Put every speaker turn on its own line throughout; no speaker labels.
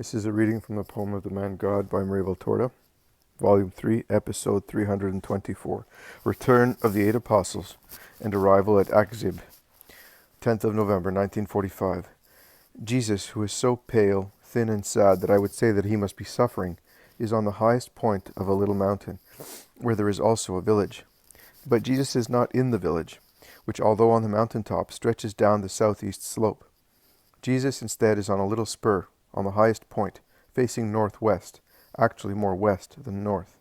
This is a reading from the poem of the Man God by Marie Valtorta, Volume 3, Episode 324, Return of the Eight Apostles and Arrival at Achzib, 10th of November, 1945. Jesus, who is so pale, thin, and sad that I would say that he must be suffering, is on the highest point of a little mountain, where there is also a village. But Jesus is not in the village, which, although on the mountain top, stretches down the southeast slope. Jesus instead is on a little spur, on the highest point, facing northwest, actually more west than north.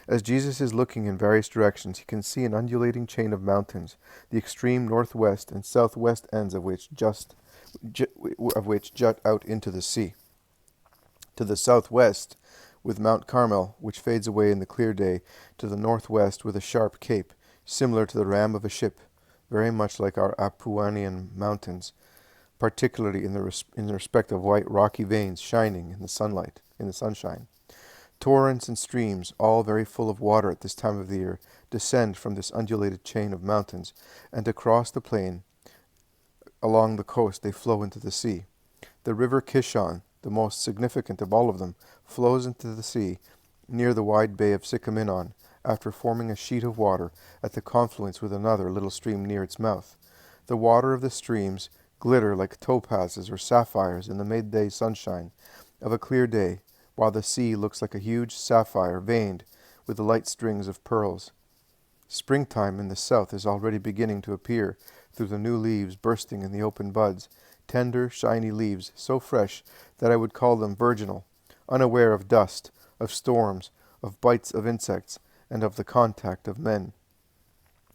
As Jesus is looking in various directions, he can see an undulating chain of mountains, the extreme northwest and southwest ends of which jut out into the sea. To the southwest, with Mount Carmel, which fades away in the clear day, to the northwest with a sharp cape, similar to the ram of a ship, very much like our Apuanian mountains, particularly in the respect of white rocky veins shining in the sunshine. Torrents and streams, all very full of water at this time of the year, descend from this undulated chain of mountains, and across the plain, along the coast, they flow into the sea. The river Kishon, the most significant of all of them, flows into the sea near the wide bay of Sycaminon, after forming a sheet of water at the confluence with another little stream near its mouth. The water of the streams glitter like topazes or sapphires in the midday sunshine of a clear day, while the sea looks like a huge sapphire veined with the light strings of pearls. Springtime in the south is already beginning to appear through the new leaves bursting in the open buds, tender, shiny leaves, so fresh that I would call them virginal, unaware of dust, of storms, of bites of insects, and of the contact of men.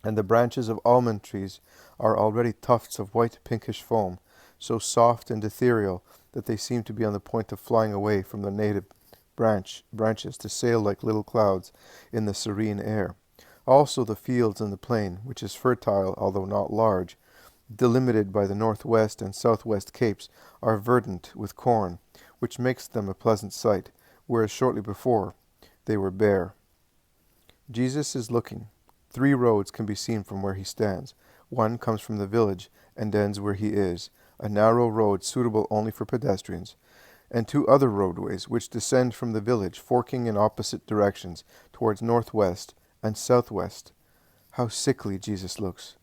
And the branches of almond trees are already tufts of white pinkish foam, so soft and ethereal that they seem to be on the point of flying away from the native branches to sail like little clouds in the serene air. Also the fields and the plain, which is fertile although not large, delimited by the northwest and southwest capes, are verdant with corn, which makes them a pleasant sight, whereas shortly before they were bare. Jesus is looking. 3 roads can be seen from where he stands. One comes from the village and ends where he is, a narrow road suitable only for pedestrians, and 2 other roadways which descend from the village, forking in opposite directions towards northwest and southwest. How sickly Jesus looks!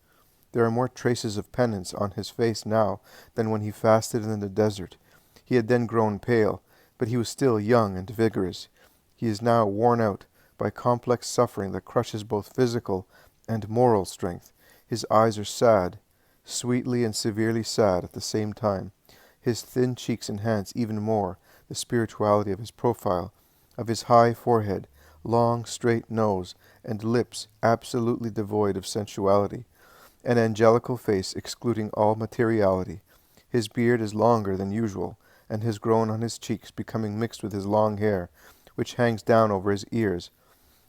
There are more traces of penance on his face now than when he fasted in the desert. He had then grown pale, but he was still young and vigorous. He is now worn out by complex suffering that crushes both physical and moral strength. His eyes are sad, sweetly and severely sad at the same time. His thin cheeks enhance even more the spirituality of his profile, of his high forehead, long straight nose, and lips absolutely devoid of sensuality, an angelical face excluding all materiality. His beard is longer than usual, and has grown on his cheeks, becoming mixed with his long hair, which hangs down over his ears,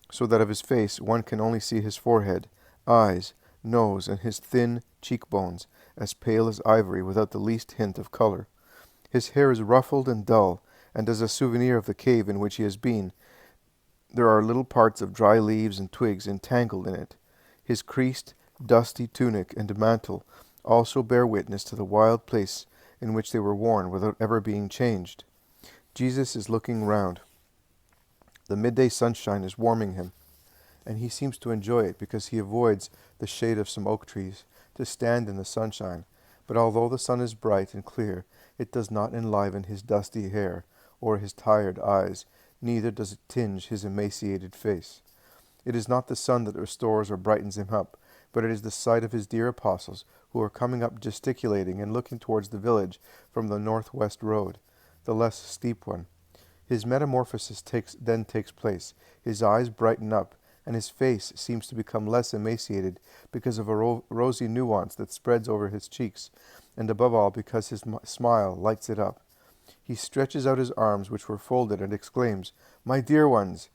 so that of his face one can only see his forehead, eyes, nose, and his thin cheekbones, as pale as ivory without the least hint of color. His hair is ruffled and dull, and as a souvenir of the cave in which he has been, there are little parts of dry leaves and twigs entangled in it. His creased, dusty tunic and mantle also bear witness to the wild place in which they were worn without ever being changed. Jesus is looking round. The midday sunshine is warming him, and he seems to enjoy it because he avoids the shade of some oak trees to stand in the sunshine. But although the sun is bright and clear, it does not enliven his dusty hair or his tired eyes, neither does it tinge his emaciated face. It is not the sun that restores or brightens him up, but it is the sight of his dear apostles, who are coming up gesticulating and looking towards the village from the northwest road, the less steep one. His metamorphosis then takes place. His eyes brighten up, and his face seems to become less emaciated because of a rosy nuance that spreads over his cheeks, and above all because his smile lights it up. He stretches out his arms, which were folded, and exclaims, "My dear ones!"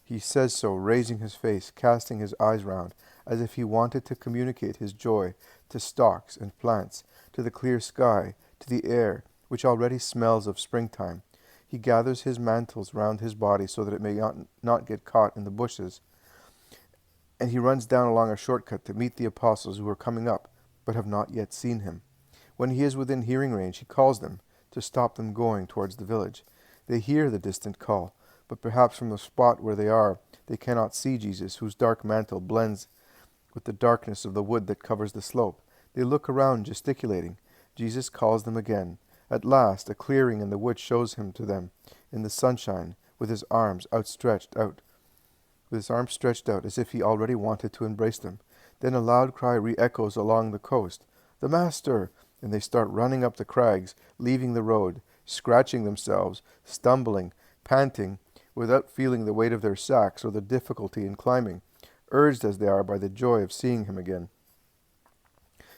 He says so, raising his face, casting his eyes round, as if he wanted to communicate his joy to stalks and plants, to the clear sky, to the air, which already smells of springtime. He gathers his mantles round his body so that it may not get caught in the bushes, and he runs down along a shortcut to meet the apostles who are coming up, but have not yet seen him. When he is within hearing range, he calls them to stop them going towards the village. They hear the distant call, but perhaps from the spot where they are, they cannot see Jesus, whose dark mantle blends with the darkness of the wood that covers the slope. They look around, gesticulating. Jesus calls them again. At last, a clearing in the wood shows him to them in the sunshine, with his arms stretched out, as if he already wanted to embrace them. Then a loud cry re-echoes along the coast. "The Master!" And they start running up the crags, leaving the road, scratching themselves, stumbling, panting, without feeling the weight of their sacks or the difficulty in climbing, urged as they are by the joy of seeing him again.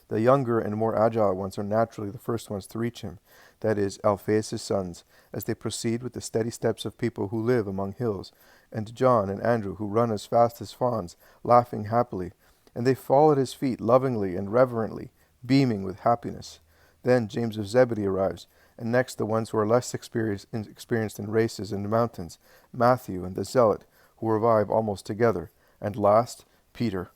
The younger and more agile ones are naturally the first ones to reach him, that is, Alphaeus' sons, as they proceed with the steady steps of people who live among hills, and John and Andrew, who run as fast as fawns, laughing happily, and they fall at his feet lovingly and reverently, beaming with happiness. Then James of Zebedee arrives, and next the ones who are less experienced in races and mountains, Matthew and the Zealot, who arrive almost together, and last, Peter.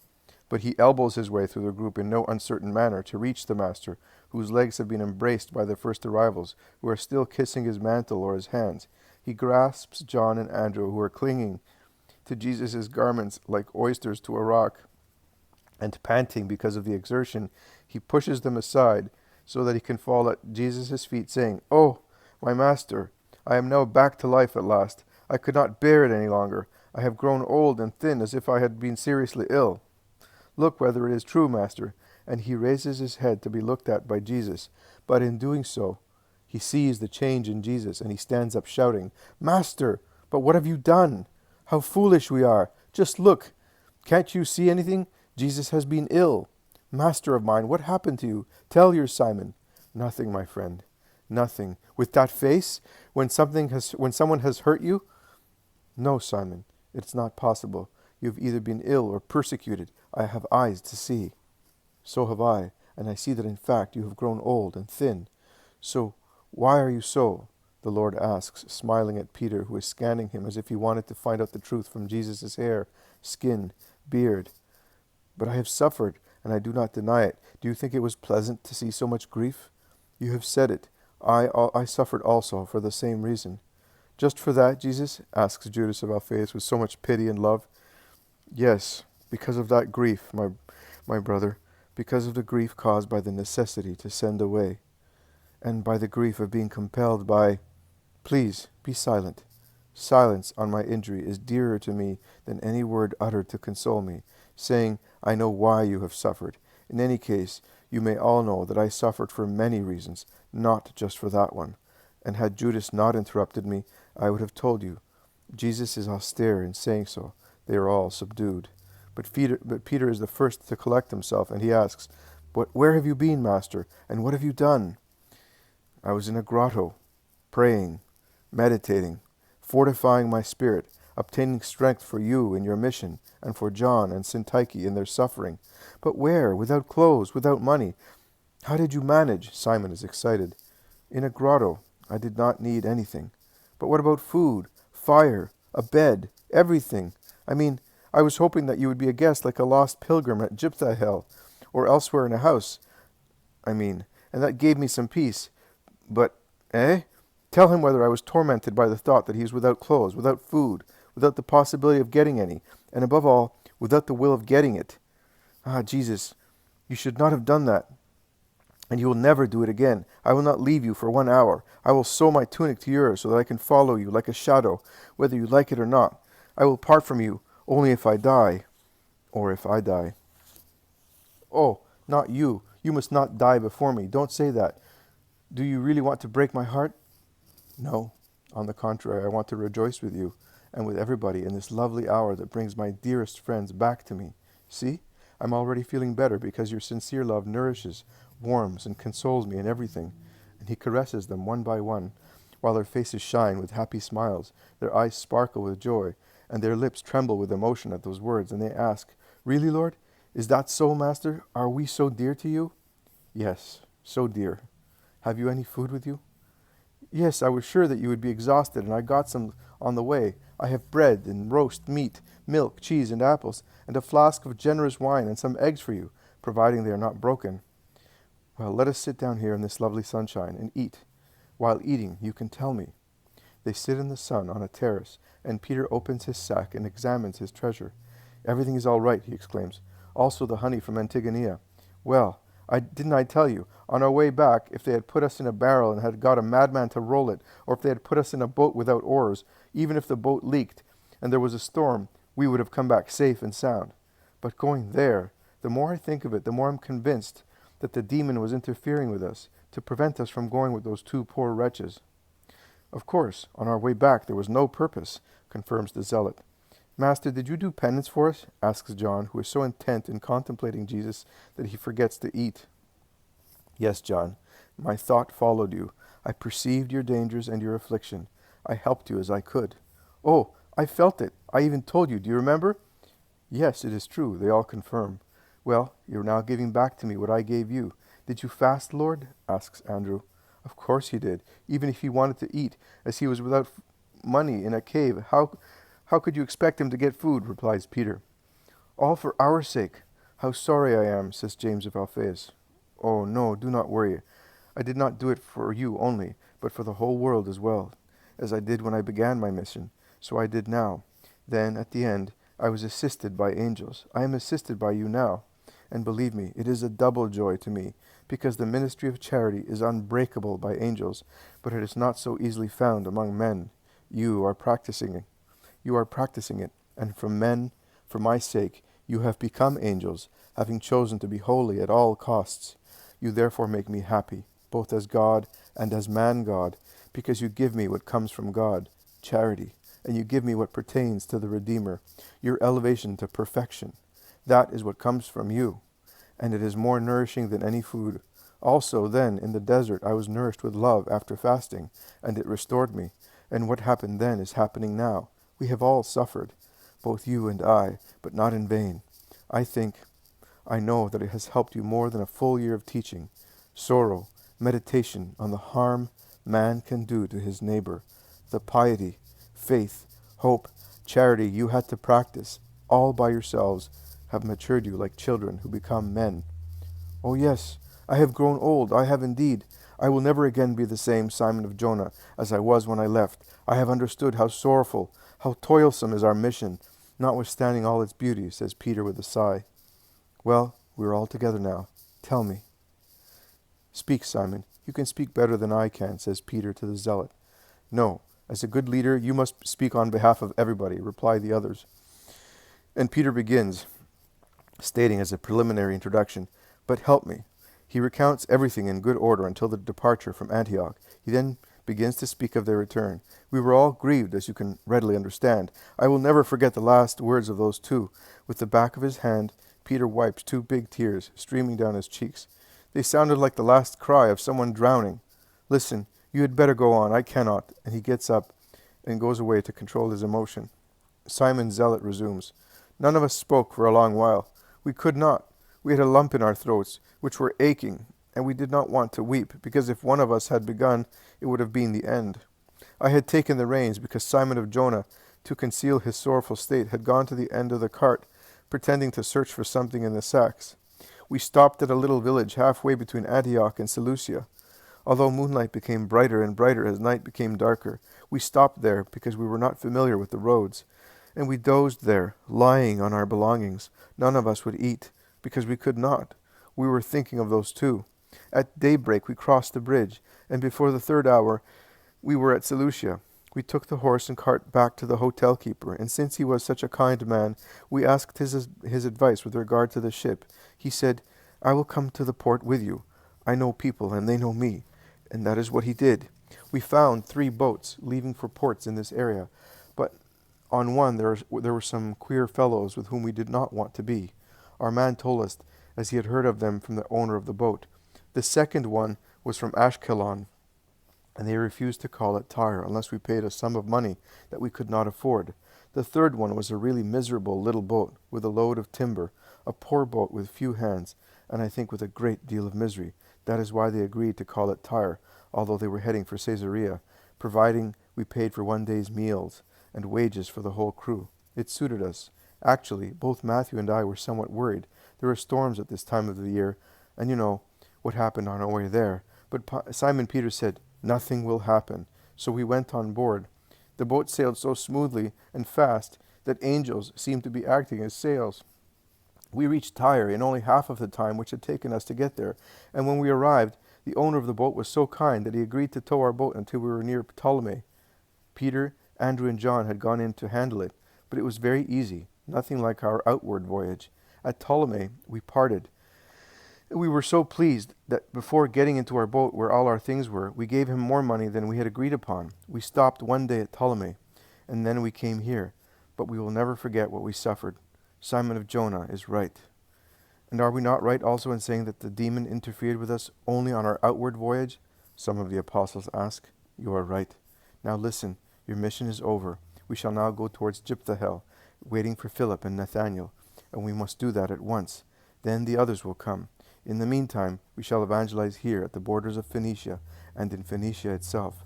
But he elbows his way through the group in no uncertain manner to reach the Master, whose legs have been embraced by the first arrivals, who are still kissing his mantle or his hands. He grasps John and Andrew, who are clinging to Jesus' garments like oysters to a rock, and panting because of the exertion, he pushes them aside so that he can fall at Jesus' feet, saying, "Oh, my Master, I am now back to life at last. I could not bear it any longer. I have grown old and thin as if I had been seriously ill. Look whether it is true, Master." And he raises his head to be looked at by Jesus. But in doing so, he sees the change in Jesus, and he stands up shouting, "Master, but what have you done? How foolish we are. Just look. Can't you see anything? Jesus has been ill. Master of mine, what happened to you? Tell your Simon." "Nothing, my friend. Nothing. With that face? When someone has hurt you?" "No, Simon. It's not possible. You've either been ill or persecuted. I have eyes to see." "So have I, and I see that in fact you have grown old and thin. So why are you so?" the Lord asks, smiling at Peter, who is scanning him as if he wanted to find out the truth from Jesus' hair, skin, beard. "But I have suffered, and I do not deny it. Do you think it was pleasant to see so much grief? You have said it. I suffered also for the same reason." "Just for that, Jesus?" asks Judas of Alphaeus with so much pity and love. "Yes, because of that grief, my brother, because of the grief caused by the necessity to send away, and by the grief of being compelled by—" "Please, be silent. Silence on my injury is dearer to me than any word uttered to console me, saying, 'I know why you have suffered.' In any case, you may all know that I suffered for many reasons, not just for that one. And had Judas not interrupted me, I would have told you. Jesus is austere in saying so. They are all subdued. But Peter is the first to collect himself, and he asks, 'But where have you been, Master, and what have you done?' 'I was in a grotto, praying, meditating, fortifying my spirit, obtaining strength for you in your mission, and for John and Syntyche in their suffering.' 'But where? Without clothes, without money? How did you manage?' Simon is excited. 'In a grotto. I did not need anything.' 'But what about food, fire, a bed, everything? I was hoping that you would be a guest like a lost pilgrim at Jipthahel, or elsewhere in a house, and that gave me some peace. But, Tell him whether I was tormented by the thought that he is without clothes, without food, without the possibility of getting any, and above all, without the will of getting it. Ah, Jesus, you should not have done that, and you will never do it again. I will not leave you for 1 hour. I will sew my tunic to yours so that I can follow you like a shadow, whether you like it or not. I will part from you only if I die, or if I die." "Oh, not you. You must not die before me. Don't say that. Do you really want to break my heart?" "No. On the contrary, I want to rejoice with you and with everybody in this lovely hour that brings my dearest friends back to me. See, I'm already feeling better because your sincere love nourishes, warms, and consoles me in everything." And he caresses them one by one, while their faces shine with happy smiles, their eyes sparkle with joy, and their lips tremble with emotion at those words, and they ask, "Really, Lord? Is that so, Master? Are we so dear to you?" "Yes, so dear. Have you any food with you?" "Yes, I was sure that you would be exhausted, and I got some on the way. I have bread and roast meat, milk, cheese, and apples, and a flask of generous wine and some eggs for you, providing they are not broken." "Well, let us sit down here in this lovely sunshine and eat. While eating, you can tell me." They sit in the sun on a terrace, and Peter opens his sack and examines his treasure. Everything is all right, he exclaims. Also the honey from Antigoniea. Well, didn't I tell you, on our way back, if they had put us in a barrel and had got a madman to roll it, or if they had put us in a boat without oars, even if the boat leaked and there was a storm, we would have come back safe and sound. But going there, the more I think of it, the more I'm convinced that the demon was interfering with us to prevent us from going with those two poor wretches. Of course, on our way back there was no purpose, confirms the zealot. Master, did you do penance for us? Asks John, who is so intent in contemplating Jesus that he forgets to eat. Yes, John, my thought followed you. I perceived your dangers and your affliction. I helped you as I could. Oh, I felt it. I even told you. Do you remember? Yes, it is true. They all confirm. Well, you're now giving back to me what I gave you. Did you fast, Lord? Asks Andrew. Of course he did, even if he wanted to eat, as he was without money in a cave. How could you expect him to get food? Replies Peter. All for our sake. How sorry I am, says James of Alphaeus. Oh, no, do not worry. I did not do it for you only, but for the whole world as well, as I did when I began my mission. So I did now. Then, at the end, I was assisted by angels. I am assisted by you now. And believe me, it is a double joy to me, because the ministry of charity is unbreakable by angels, but it is not so easily found among men. You are practicing it, and from men, for my sake, you have become angels, having chosen to be holy at all costs. You therefore make me happy, both as God and as man-God, because you give me what comes from God, charity, and you give me what pertains to the Redeemer, your elevation to perfection. That is what comes from you, and it is more nourishing than any food. Also, then, in the desert, I was nourished with love after fasting, and it restored me. And what happened then is happening now. We have all suffered, both you and I, but not in vain. I know that it has helped you more than a full year of teaching, sorrow, meditation on the harm man can do to his neighbor, the piety, faith, hope, charity you had to practice, all by yourselves, have matured you like children who become men. Oh yes, I have grown old, I have indeed. I will never again be the same Simon of Jonah as I was when I left. I have understood how sorrowful, how toilsome is our mission, notwithstanding all its beauty, says Peter with a sigh. Well, we are all together now. Tell me. Speak, Simon. You can speak better than I can, says Peter to the zealot. No, as a good leader, you must speak on behalf of everybody, reply the others. And Peter begins, stating as a preliminary introduction, but help me. He recounts everything in good order until the departure from Antioch. He then begins to speak of their return. We were all grieved, as you can readily understand. I will never forget the last words of those two. With the back of his hand, Peter wipes two big tears streaming down his cheeks. They sounded like the last cry of someone drowning. Listen, you had better go on. I cannot. And he gets up and goes away to control his emotion. Simon Zealot resumes. None of us spoke for a long while. We could not. We had a lump in our throats, which were aching, and we did not want to weep, because if one of us had begun, it would have been the end. I had taken the reins, because Simon of Jonah, to conceal his sorrowful state, had gone to the end of the cart, pretending to search for something in the sacks. We stopped at a little village halfway between Antioch and Seleucia. Although moonlight became brighter and brighter as night became darker, we stopped there because we were not familiar with the roads. And we dozed there, lying on our belongings. None of us would eat, because we could not. We were thinking of those two. At daybreak we crossed the bridge, and before the third hour we were at Seleucia. We took the horse and cart back to the hotel keeper, and since he was such a kind man, we asked his advice with regard to the ship. He said, I will come to the port with you. I know people, and they know me. And that is what he did. We found 3 boats leaving for ports in this area, but on one there were some queer fellows with whom we did not want to be. Our man told us, as he had heard of them from the owner of the boat. The second one was from Ashkelon, and they refused to call at Tyre unless we paid a sum of money that we could not afford. The third one was a really miserable little boat with a load of timber, a poor boat with few hands, and I think with a great deal of misery. That is why they agreed to call at Tyre, although they were heading for Caesarea, providing we paid for one day's meals and wages for the whole crew. It suited us. Actually, both Matthew and I were somewhat worried. There are storms at this time of the year, and you know what happened on our way there. But Simon Peter said, nothing will happen. So we went on board. The boat sailed so smoothly and fast that angels seemed to be acting as sails. We reached Tyre in only half of the time which had taken us to get there, and when we arrived, the owner of the boat was so kind that he agreed to tow our boat until we were near Ptolemy. Peter, Andrew, and John had gone in to handle it, but it was very easy, nothing like our outward voyage. At Ptolemy we parted. We were so pleased that before getting into our boat where all our things were, we gave him more money than we had agreed upon. We stopped one day at Ptolemy, and then we came here, but we will never forget what we suffered. Simon of Jonah is right. And are we not right also in saying that the demon interfered with us only on our outward voyage? Some of the apostles ask. You are right. Now listen, your mission is over. We shall now go towards Jipthahel, waiting for Philip and Nathanael, and we must do that at once. Then the others will come. In the meantime, we shall evangelize here at the borders of Phoenicia and in Phoenicia itself.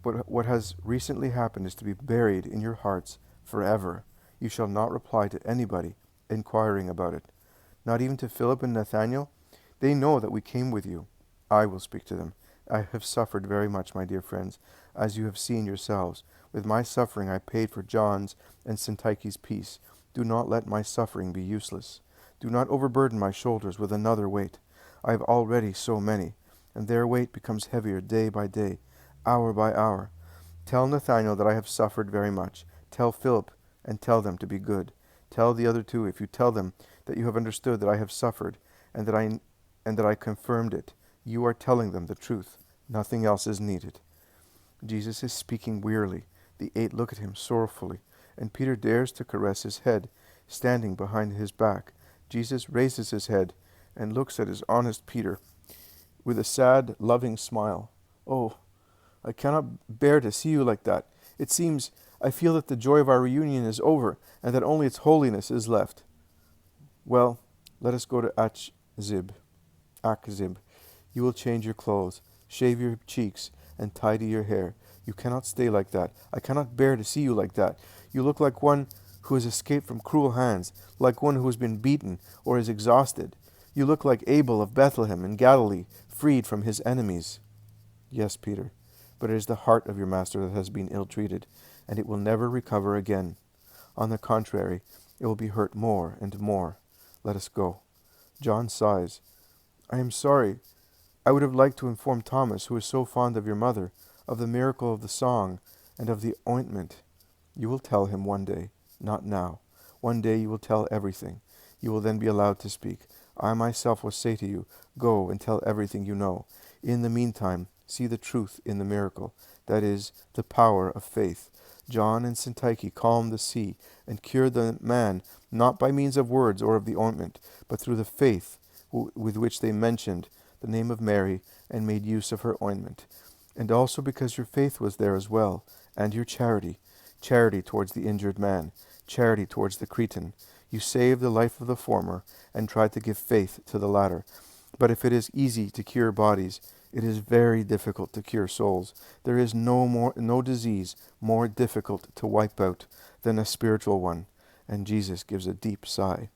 But what has recently happened is to be buried in your hearts forever. You shall not reply to anybody inquiring about it, not even to Philip and Nathanael. They know that we came with you. I will speak to them. I have suffered very much, my dear friends, as you have seen yourselves. With my suffering I paid for John's and Syntyche's peace. Do not let my suffering be useless. Do not overburden my shoulders with another weight. I have already so many, and their weight becomes heavier day by day, hour by hour. Tell Nathanael that I have suffered very much. Tell Philip, and tell them to be good. Tell the other two, if you tell them that you have understood that I have suffered, and that I confirmed it. You are telling them the truth. Nothing else is needed. Jesus is speaking wearily. The 8 look at him sorrowfully, and Peter dares to caress his head, standing behind his back. Jesus raises his head and looks at his honest Peter with a sad, loving smile. Oh, I cannot bear to see you like that. It seems I feel that the joy of our reunion is over, and that only its holiness is left. Well, let us go to Achzib. You will change your clothes, shave your cheeks, and tidy your hair. You cannot stay like that. I cannot bear to see you like that. You look like one who has escaped from cruel hands, like one who has been beaten or is exhausted. You look like Abel of Bethlehem in Galilee, freed from his enemies. Yes, Peter, but it is the heart of your master that has been ill-treated, and it will never recover again. On the contrary, it will be hurt more and more. Let us go. John sighs. I am sorry. I would have liked to inform Thomas, who is so fond of your mother, of the miracle of the song and of the ointment. You will tell him one day, not now. One day you will tell everything. You will then be allowed to speak. I myself will say to you, go and tell everything you know. In the meantime, see the truth in the miracle, that is, the power of faith. John and Syntyche calmed the sea and cured the man, not by means of words or of the ointment, but through the faith with which they mentioned the name of Mary and made use of her ointment. And also because your faith was there as well, and your charity towards the injured man, charity towards the Cretan. You saved the life of the former, and tried to give faith to the latter. But if it is easy to cure bodies, it is very difficult to cure souls. There is no disease more difficult to wipe out than a spiritual one. And Jesus gives a deep sigh.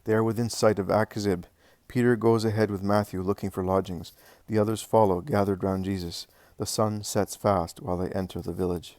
They are within sight of Achzib. Peter goes ahead with Matthew looking for lodgings. The others follow, gathered round Jesus. The sun sets fast while they enter the village.